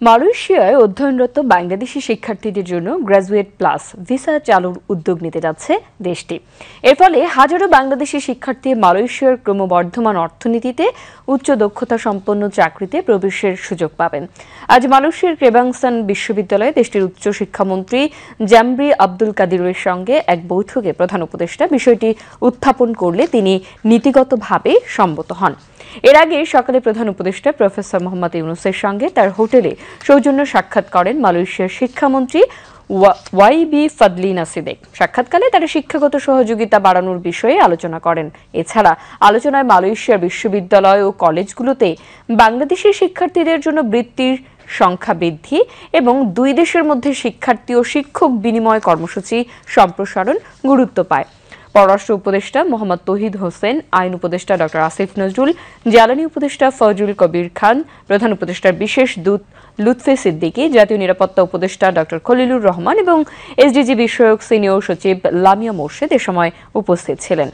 মালয়েশিয়ায় অধ্যয়নরত বাংলাদেশি শিক্ষার্থীদের জন্য গ্রাজুয়েট প্লাস ভিসা চালুর উদ্যোগ নিতে যাচ্ছে দেশটি। এর ফলে হাজারো বাংলাদেশি শিক্ষার্থী মালয়েশিয়ার ক্রমবর্ধমান অর্থনীতিতে উচ্চ দক্ষতা সম্পন্ন চাকরিতে প্রবেশের সুযোগ পাবেন। আজ মালয়েশিয়ার ক্রেবাংসান বিশ্ববিদ্যালয়ে দেশটির উচ্চ শিক্ষামন্ত্রী জামরি আব্দুল কাদিরের সঙ্গে এক বৈঠকে প্রধান উপদেষ্টা বিষয়টি উত্থাপন করলে তিনি নীতিগতভাবে সম্মত হন। এর আগে সকালে প্রধান উপদেষ্টা প্রফেসর মোহাম্মদ ইউনূসের সঙ্গে তার হোটেলে সৌজন্য সাক্ষাৎ করেন মালয়েশিয়ার শিক্ষামন্ত্রী ওয়াইবি ফাদলিনা সিদ্দিক। সাক্ষাৎকালে তারা শিক্ষাগত সহযোগিতা বাড়ানোর বিষয়ে আলোচনা করেন। এছাড়া আলোচনায় মালয়েশিয়ার বিশ্ববিদ্যালয় ও কলেজগুলোতে বাংলাদেশি শিক্ষার্থীদের জন্য বৃত্তির সংখ্যা বৃদ্ধি এবং দুই দেশের মধ্যে শিক্ষার্থী ও শিক্ষক বিনিময় কর্মসূচি সম্প্রসারণ গুরুত্ব পায়। পররাষ্ট্র উপদেষ্টা মোহাম্মদ তৌহিদ হোসেন, আইন উপদেষ্টা ডক্টর আসিফ নজরুল, জ্বালানি উপদেষ্টা ফজলুল কবির খান, প্রধান উপদেষ্টার বিশেষ দূত লুৎফে সিদ্দিকী, জাতীয় নিরাপত্তা উপদেষ্টা ডক্টর খলিলুর রহমান এবং এসডিজি বিষয়ক সিনিয়র সচিব লামিয়া মোর্শেদ এ সময় উপস্থিত ছিলেন।